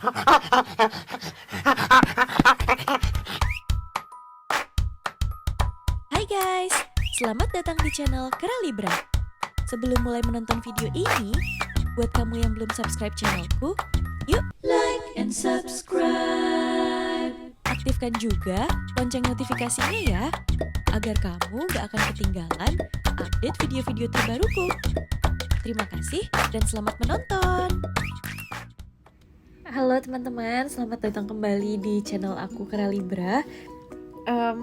Hai guys, selamat datang di channel Keralibra. Sebelum mulai menonton video ini, buat kamu yang belum subscribe channelku, yuk like and subscribe. Aktifkan juga lonceng notifikasinya ya, agar kamu gak akan ketinggalan update video-video terbaruku. Terima kasih dan selamat menonton. Halo teman-teman, selamat datang kembali di channel aku Keralibra.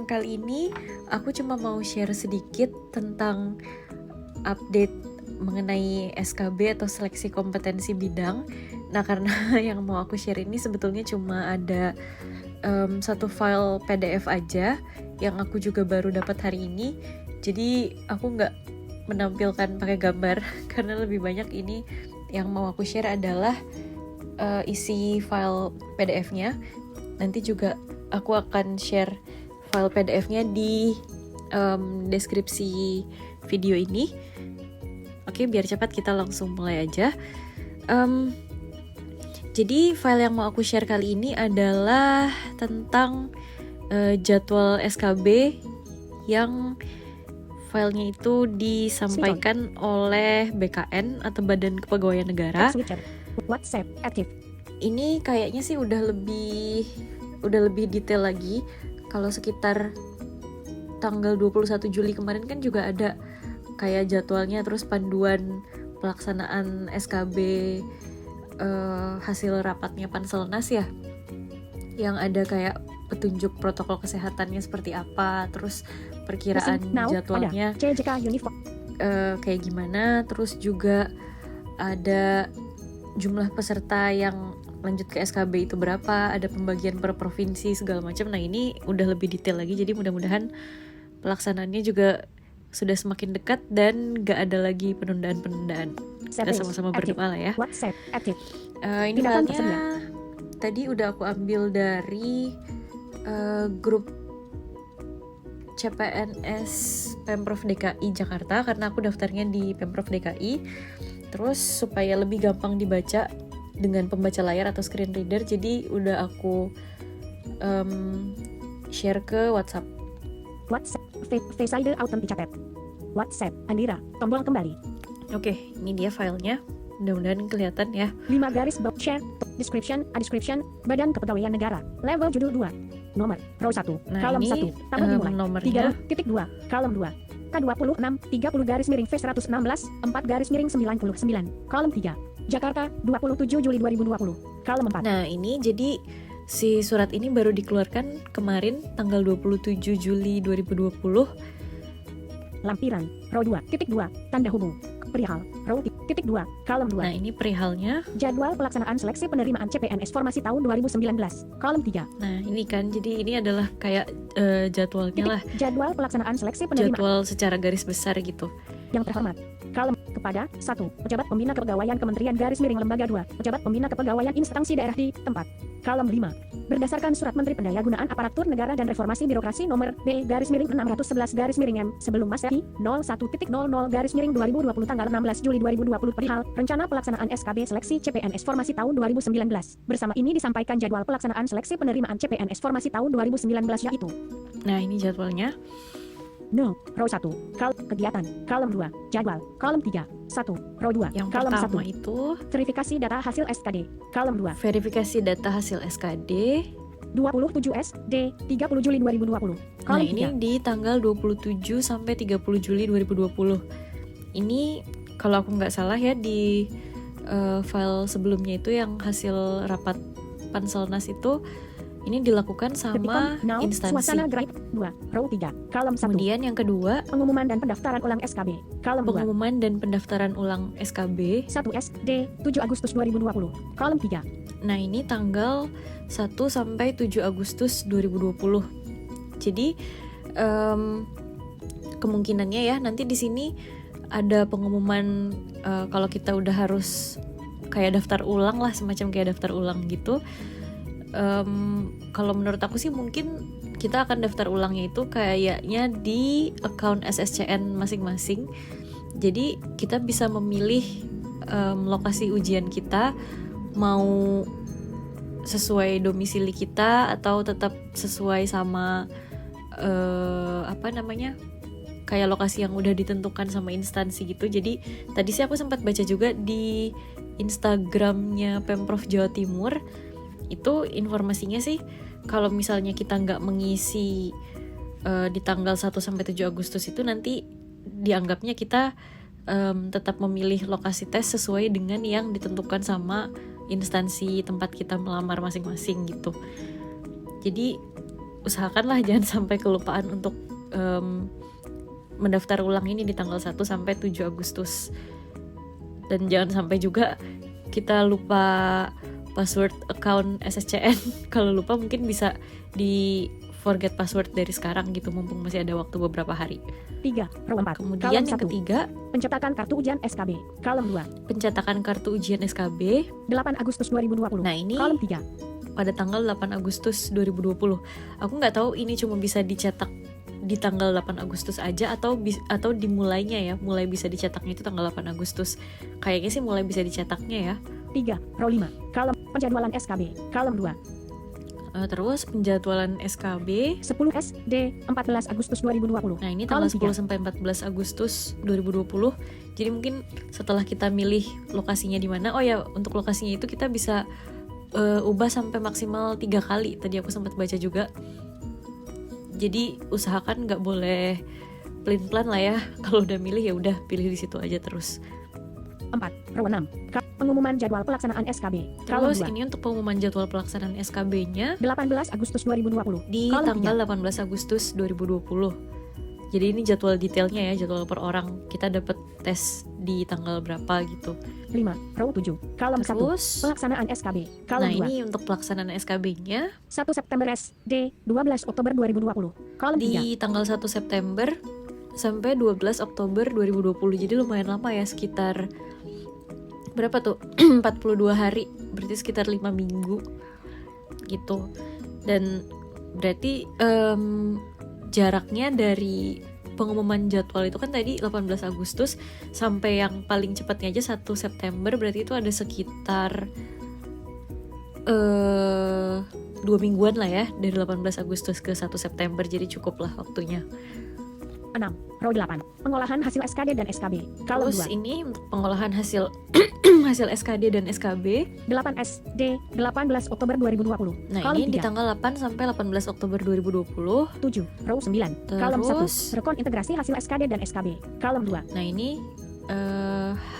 Kali ini aku cuma mau share sedikit tentang update mengenai SKB atau seleksi kompetensi bidang. Nah, karena yang mau aku share ini sebetulnya cuma ada satu file PDF aja yang aku juga baru dapat hari ini. Jadi aku nggak menampilkan pakai gambar karena lebih banyak ini yang mau aku share adalah isi file PDF-nya. Nanti juga aku akan share file PDF-nya di deskripsi video ini. Oke, biar cepat kita langsung mulai aja. Jadi file yang mau aku share kali ini adalah tentang jadwal SKB yang filenya itu disampaikan oleh BKN atau Badan Kepegawaian Negara. WhatsApp aktif. Ini kayaknya sih udah lebih detail lagi. Kalau sekitar tanggal 21 Juli kemarin kan juga ada kayak jadwalnya, terus panduan pelaksanaan SKB hasil rapatnya Panselnas ya, yang ada kayak petunjuk protokol kesehatannya seperti apa, terus perkiraan jadwalnya CJK Uniform kayak gimana, terus juga ada jumlah peserta yang lanjut ke SKB itu berapa, ada pembagian per provinsi segala macam. Nah, ini udah lebih detail lagi, jadi mudah-mudahan pelaksanaannya juga sudah semakin dekat dan gak ada lagi penundaan-penundaan. Kita sama-sama berdoa lah ya. WhatsApp aktif. Ini filenya tadi udah aku ambil dari grup CPNS Pemprov DKI Jakarta, karena aku daftarnya di Pemprov DKI. Terus supaya lebih gampang dibaca dengan pembaca layar atau screen reader, jadi udah aku share ke WhatsApp. WhatsApp Face ID Authenticate. WhatsApp Andira, tombol kembali. Oke, ini dia filenya. Mudah-mudahan kelihatan ya. 5 garis bawah share, description, Badan Kepegawaian Negara, level judul 2, nomor, row 1, Nah, kolom ini 1, tambah dimulai, nomornya 3.2, kolom 2, K26, 30 garis miring V116, 4 garis miring 99, kolom 3, Jakarta, 27 Juli 2020, kolom 4. Nah, ini jadi si surat ini baru dikeluarkan kemarin tanggal 27 Juli 2020. Lampiran, row 2.2, tanda hubung, perihal, row 2, kolom 2. Nah, ini perihalnya. Jadwal pelaksanaan seleksi penerimaan CPNS Formasi tahun 2019, kolom 3. Nah, ini kan, jadi ini adalah kayak jadwalnya lah. Jadwal pelaksanaan seleksi penerimaan. Jadwal secara garis besar gitu. Yang terhormat, kolom kepada 1. Pejabat Pembina Kepegawaian Kementerian garis miring Lembaga 2. Pejabat Pembina Kepegawaian Instansi Daerah di tempat. Kolom 5. Berdasarkan Surat Menteri Pendayagunaan Aparatur Negara dan Reformasi Birokrasi nomor B garis miring 611 garis miring M sebelum Masehi 01.00 garis miring 2020 tanggal 16 Juli 2020 perihal rencana pelaksanaan SKB seleksi CPNS Formasi tahun 2019. Bersama ini disampaikan jadwal pelaksanaan seleksi penerimaan CPNS Formasi tahun 2019 yaitu. Nah, ini jadwalnya. No, row 1, kegiatan, kolom 2, jadwal, kolom 3, 1, row 2, Yang kolom pertama 1, itu verifikasi data hasil SKD, kolom 2, verifikasi data hasil SKD. 27 SD, 30 Juli 2020, Nah, kolom ini 3, di tanggal 27 sampai 30 Juli 2020. Ini kalau aku nggak salah ya, di file sebelumnya itu yang hasil rapat Panselnas itu, ini dilakukan sama now, instansi. suasana gerak 2, row 3, kolom 1, Kemudian yang kedua, pengumuman dan pendaftaran ulang SKB, kolom 2, pengumuman dan pendaftaran ulang SKB. 1 SD, 7 Agustus 2020, kolom 3, Nah, ini tanggal 1 sampai 7 Agustus 2020. Jadi kemungkinannya ya nanti di sini ada pengumuman kalau kita udah harus kayak daftar ulang lah, semacam kayak daftar ulang gitu. Kalau menurut aku sih mungkin kita akan daftar ulangnya itu kayaknya di account SSCN masing-masing. Jadi kita bisa memilih lokasi ujian kita mau sesuai domisili kita atau tetap sesuai sama kayak lokasi yang udah ditentukan sama instansi gitu. Jadi tadi sih aku sempat baca juga di Instagramnya Pemprov Jawa Timur, itu informasinya sih kalau misalnya kita nggak mengisi di tanggal 1 sampai 7 Agustus itu nanti dianggapnya kita tetap memilih lokasi tes sesuai dengan yang ditentukan sama instansi tempat kita melamar masing-masing gitu. Jadi usahakanlah jangan sampai kelupaan untuk mendaftar ulang ini di tanggal 1 sampai 7 Agustus. Dan jangan sampai juga kita lupa password account SSCN. Kalau lupa mungkin bisa di forget password dari sekarang gitu, mumpung masih ada waktu beberapa hari. 3, row 4. Kemudian yang ketiga, pencetakan kartu ujian SKB. Kolom 2. pencetakan kartu ujian SKB 8 Agustus 2020. Nah ini Kolom 3. pada tanggal 8 Agustus 2020. Aku nggak tahu ini cuma bisa dicetak di tanggal 8 Agustus aja atau dimulainya ya, mulai bisa dicetaknya itu tanggal 8 Agustus. Kayaknya sih mulai bisa dicetaknya ya. 3, row 5. Kolom penjadwalan SKB. Kolom 2. Terus penjadwalan SKB 10 SD 14 Agustus 2020. Nah ini tanggal Kolom 10 sampai 14 Agustus 2020. Jadi mungkin setelah kita milih lokasinya di mana, oh ya untuk lokasinya itu kita bisa ubah sampai maksimal 3 kali. Tadi aku sempat baca juga. Jadi usahakan nggak boleh plan lah ya. Kalau udah milih ya udah pilih di situ aja terus. 4, row 6. Pengumuman jadwal pelaksanaan SKB. Kolom Terus 2. ini untuk pengumuman jadwal pelaksanaan SKB-nya 18 Agustus 2020. di Kolom tanggal 18 Agustus 2020. Jadi ini jadwal detailnya ya, jadwal per orang. Kita dapat tes di tanggal berapa gitu. 5, row 7. Kolom 1. Terus, Pelaksanaan SKB. Kolom nah 2. ini untuk pelaksanaan SKB-nya 1 September SD 12 Oktober 2020. Kolom 3. di tanggal 1 September sampai 12 Oktober 2020. Jadi lumayan lama ya, sekitar berapa tuh? 42 hari, berarti sekitar 5 minggu gitu. Dan berarti jaraknya dari pengumuman jadwal itu kan tadi 18 Agustus sampai yang paling cepatnya aja 1 September, berarti itu ada sekitar 2 mingguan lah ya, dari 18 Agustus ke 1 September, jadi cukup lah waktunya. 6, row 8. Pengolahan hasil SKD dan SKB. Kolom Terus 2. ini untuk pengolahan hasil hasil SKD dan SKB 8 SD 18 Oktober 2020. nah Kolom ini di 3. tanggal 8 sampai 18 Oktober 2020. 7, row 9. Kolom 1. Terus Rekon integrasi hasil SKD dan SKB. Kolom 2. nah ini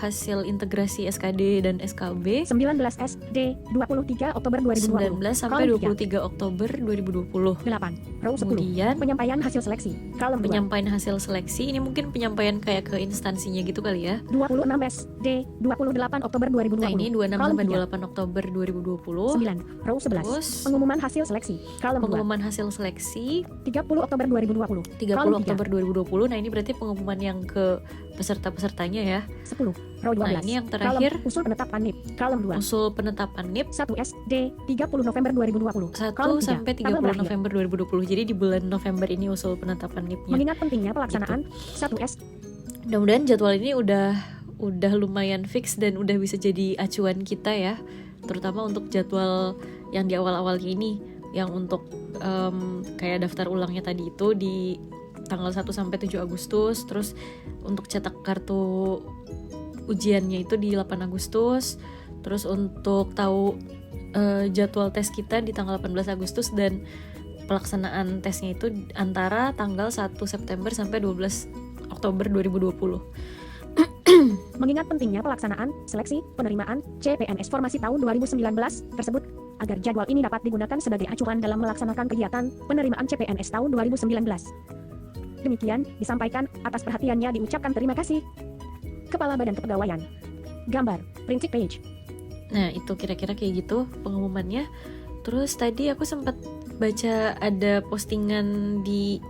hasil integrasi SKD dan SKB 19 SD 23 Oktober 19 2020. sampai Kolom 23 Oktober 2020. 8, row 10. Kemudian Penyampaian hasil seleksi. Kolom 2. penyampaian hasil seleksi, ini mungkin penyampaian kayak ke instansinya gitu kali ya. 26 SD 28 Oktober 2020. Nah ini 26 Kolom sampai 3. 28 Oktober 2020. 9, row 11. Terus Pengumuman hasil seleksi. Kolom 2. pengumuman hasil seleksi 30 Oktober 2020. 30 Kolom 3. Oktober 2020. Nah ini berarti pengumuman yang ke peserta-pesertanya ya. 10, row 12. Nah ini yang terakhir Kolom usul penetapan NIP. Kolom 2. usul penetapan NIP 1 SD 30 November 2020. 1 Kolom 3. sampai 30 November 2020. Jadi di bulan November ini usul penetapan NIP-nya. Mengingat pentingnya pelaksanaan 1 S. Mudah-mudahan jadwal ini udah lumayan fix dan udah bisa jadi acuan kita ya, terutama untuk jadwal yang di awal-awalnya ini, yang untuk kayak daftar ulangnya tadi itu di tanggal 1 sampai 7 Agustus, terus untuk cetak kartu ujiannya itu di 8 Agustus, terus untuk tahu jadwal tes kita di tanggal 18 Agustus dan pelaksanaan tesnya itu antara tanggal 1 September sampai 12 Oktober 2020. Mengingat pentingnya pelaksanaan seleksi penerimaan CPNS formasi tahun 2019 tersebut, agar jadwal ini dapat digunakan sebagai acuan dalam melaksanakan kegiatan penerimaan CPNS tahun 2019. Demikian disampaikan, atas perhatiannya diucapkan terima kasih. Kepala Badan Kepegawaian. Gambar, prinsip page. Nah itu kira-kira kayak gitu pengumumannya. Terus tadi aku sempat baca ada postingan di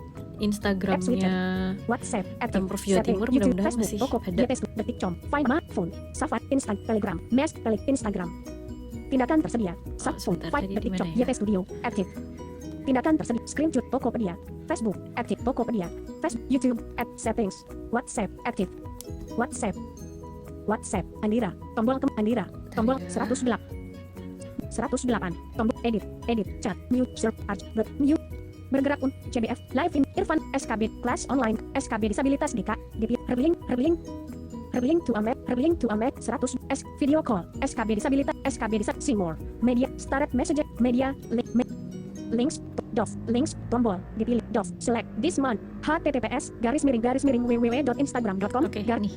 Instagramnya WhatsApp, Pemprov Jawa Timur, mudah-mudahan masih ada. Detikcom, Find My Phone, Safari, Telegram, Mes, Instagram. Tindakan tersedia. Subphone, sebentar, Find tadi Detikcom, di mana ya? YT Studio, aktif. Tindakan tersedia. Screenshot Tokopedia, Facebook, aktif Tokopedia, Facebook, YouTube, settings, WhatsApp, aktif. WhatsApp, Andira, tombol Andira, tombol 108. 108. Tombol edit, chat, mute, search, mute. Bergerak CBF, Live in Irfan, SKB, Kelas Online, SKB Disabilitas DK, DP, Herling to Amet, 100, Video Call, SKB Disabilitas, See More, Media, Start Message, Media, Links, tombol, dipilih, select, this month, https:// www.instagram.com, Oke, nih.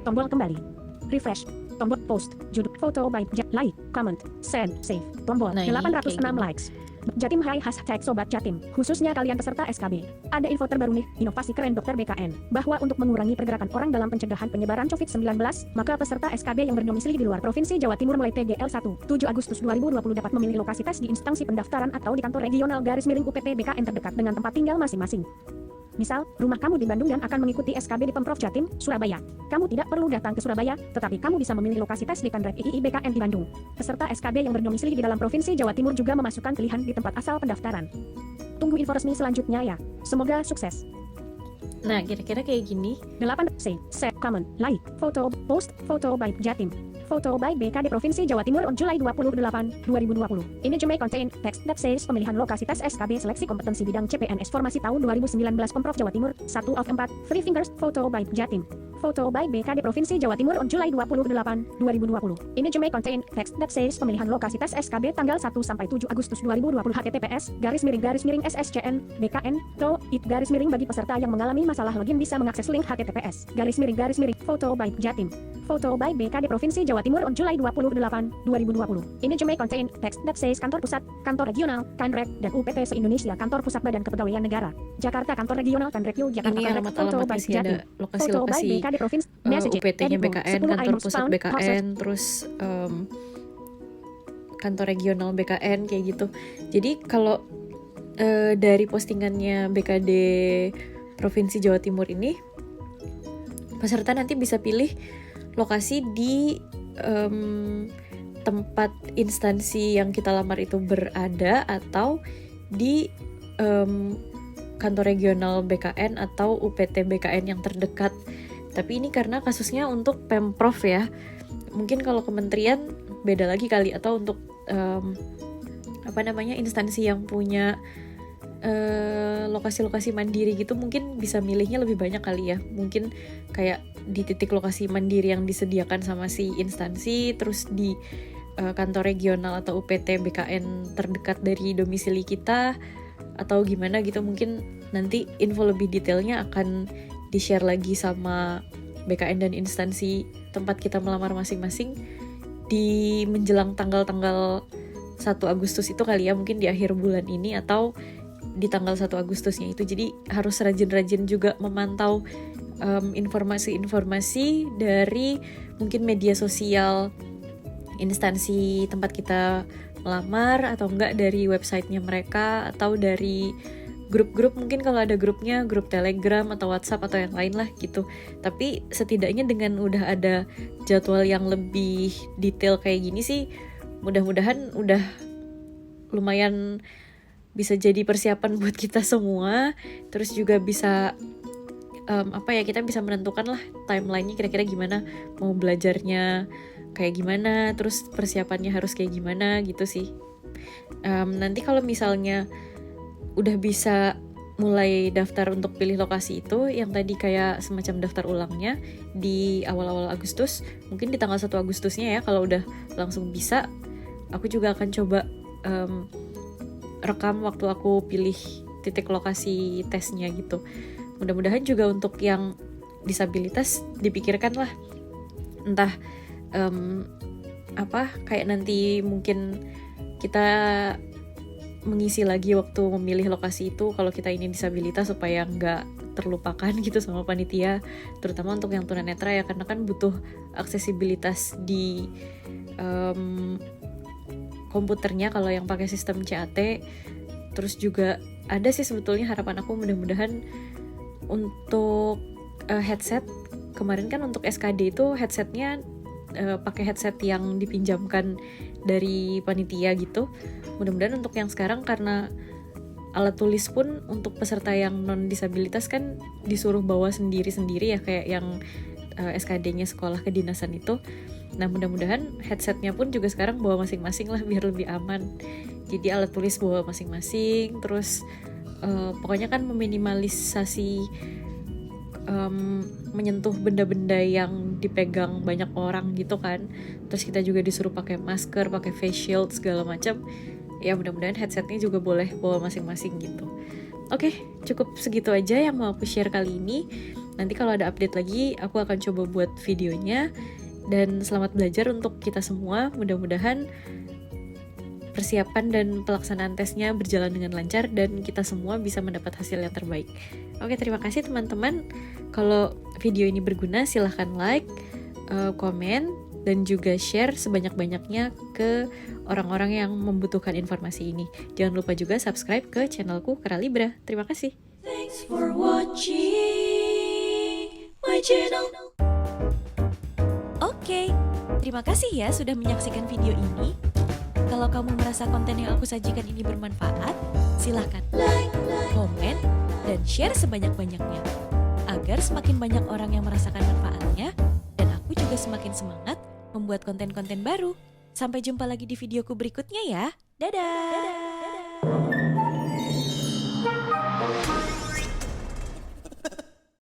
Tombol kembali, refresh, tombol post, judul, foto by, like, comment, send, save, tombol, Nah, ini 806 kayak gini. likes. Jatim Hai hashtag Sobat Jatim, khususnya kalian peserta SKB. Ada info terbaru nih, inovasi keren dokter BKN, bahwa untuk mengurangi pergerakan orang dalam pencegahan penyebaran COVID-19, maka peserta SKB yang berdomisili di luar Provinsi Jawa Timur mulai tanggal 1, 7 Agustus 2020 dapat memilih lokasi tes di instansi pendaftaran atau di kantor regional /UPT BKN terdekat dengan tempat tinggal masing-masing. Misal, rumah kamu di Bandung dan akan mengikuti SKB di Pemprov Jatim, Surabaya. Kamu tidak perlu datang ke Surabaya, tetapi kamu bisa memilih lokasi tes di Kanrek III BKN di Bandung. Peserta SKB yang berdomisili di dalam Provinsi Jawa Timur juga memasukkan pilihan di tempat asal pendaftaran. Tunggu info resmi selanjutnya ya. Semoga sukses. Nah, kira-kira kayak gini. 8. Save, share, comment, like, foto, post, foto by Jatim. Foto by BKD Provinsi Jawa Timur on Julai 28, 2020. Image may contain text that says pemilihan lokasi tes SKB seleksi kompetensi bidang CPNS formasi tahun 2019 Pemprov Jawa Timur, 1 of 4, 3 fingers, foto by Jatim. Foto by BKD Provinsi Jawa Timur on Julai 28, 2020. Image may contain text that says pemilihan lokasi tes SKB tanggal 1 sampai 7 Agustus 2020 https://SSCN BKN bagi peserta yang mengalami masalah login bisa mengakses link https:// foto by Jatim. Foto by BKD Provinsi Jawa Timur on Julai 28, 2020. Image may contain text that says kantor pusat, kantor regional, Kanrek, dan UPT se-Indonesia kantor pusat Badan Kepegawaian Negara. Jakarta kantor regional Kanrek Jakarta Ini Kanrek, foto alamat-alamatnya by sih, Jatim. ada lokasi-lokasi BKD Provinsi, message, UPT-nya edit, BKN, 10 kantor items pusat found, BKN, terus kantor regional BKN kayak gitu. Jadi kalau dari postingannya BKD Provinsi Jawa Timur ini, peserta nanti bisa pilih lokasi di tempat instansi yang kita lamar itu berada atau di kantor regional BKN atau UPT BKN yang terdekat. Tapi ini karena kasusnya untuk Pemprov ya. Mungkin kalau kementerian beda lagi kali, atau untuk instansi yang punya lokasi-lokasi mandiri gitu, mungkin bisa milihnya lebih banyak kali ya. Mungkin kayak di titik lokasi mandiri yang disediakan sama si instansi, terus di kantor regional atau UPT BKN terdekat dari domisili kita, atau gimana gitu. Mungkin nanti info lebih detailnya akan di-share lagi sama BKN dan instansi tempat kita melamar masing-masing di menjelang tanggal-tanggal 1 Agustus itu kali ya, mungkin di akhir bulan ini atau di tanggal 1 Agustusnya itu. Jadi harus rajin-rajin juga memantau informasi-informasi dari mungkin media sosial instansi tempat kita melamar, atau enggak dari websitenya mereka, atau dari grup-grup, mungkin kalau ada grupnya, grup Telegram atau WhatsApp atau yang lain lah gitu. Tapi setidaknya dengan udah ada jadwal yang lebih detail kayak gini sih, mudah-mudahan udah lumayan bisa jadi persiapan buat kita semua. Terus juga bisa kita bisa menentukan lah timelinenya kira-kira gimana, mau belajarnya kayak gimana, terus persiapannya harus kayak gimana gitu sih. Nanti kalau misalnya udah bisa mulai daftar untuk pilih lokasi itu, yang tadi kayak semacam daftar ulangnya di awal-awal Agustus, mungkin di tanggal 1 Agustusnya ya, kalau udah langsung bisa, aku juga akan coba rekam waktu aku pilih titik lokasi tesnya gitu. Mudah-mudahan juga untuk yang disabilitas dipikirkan lah, entah kayak nanti mungkin kita mengisi lagi waktu memilih lokasi itu kalau kita ini disabilitas, supaya nggak terlupakan gitu sama panitia, terutama untuk yang tunanetra ya, karena kan butuh aksesibilitas di komputernya kalau yang pakai sistem CAT. Terus juga ada sih sebetulnya harapan aku, mudah-mudahan untuk headset, kemarin kan untuk SKD itu headsetnya pakai headset yang dipinjamkan dari panitia gitu. Mudah-mudahan untuk yang sekarang, karena alat tulis pun untuk peserta yang non disabilitas kan disuruh bawa sendiri-sendiri ya, kayak yang SKD-nya sekolah kedinasan itu. Nah mudah-mudahan headsetnya pun juga sekarang bawa masing-masing lah biar lebih aman. Jadi alat tulis bawa masing-masing, terus pokoknya kan meminimalisasi menyentuh benda-benda yang dipegang banyak orang gitu kan. Terus kita juga disuruh pakai masker, pakai face shield segala macam. Ya mudah-mudahan headsetnya juga boleh bawa masing-masing gitu. Oke, cukup segitu aja yang mau aku share kali ini. Nanti kalau ada update lagi, aku akan coba buat videonya. Dan selamat belajar untuk kita semua. Mudah-mudahan persiapan dan pelaksanaan tesnya berjalan dengan lancar dan kita semua bisa mendapat hasil yang terbaik. Oke, terima kasih teman-teman. Kalau video ini berguna, silahkan like, komen, dan juga share sebanyak-banyaknya ke orang-orang yang membutuhkan informasi ini. Jangan lupa juga subscribe ke channelku Keralibra. Terima kasih. Thanks for watching my channel. Oke, terima kasih ya sudah menyaksikan video ini. Kalau kamu merasa konten yang aku sajikan ini bermanfaat, silahkan like, komen, dan share sebanyak-banyaknya. Agar semakin banyak orang yang merasakan manfaatnya, dan aku juga semakin semangat membuat konten-konten baru. Sampai jumpa lagi di videoku berikutnya ya. Dadah!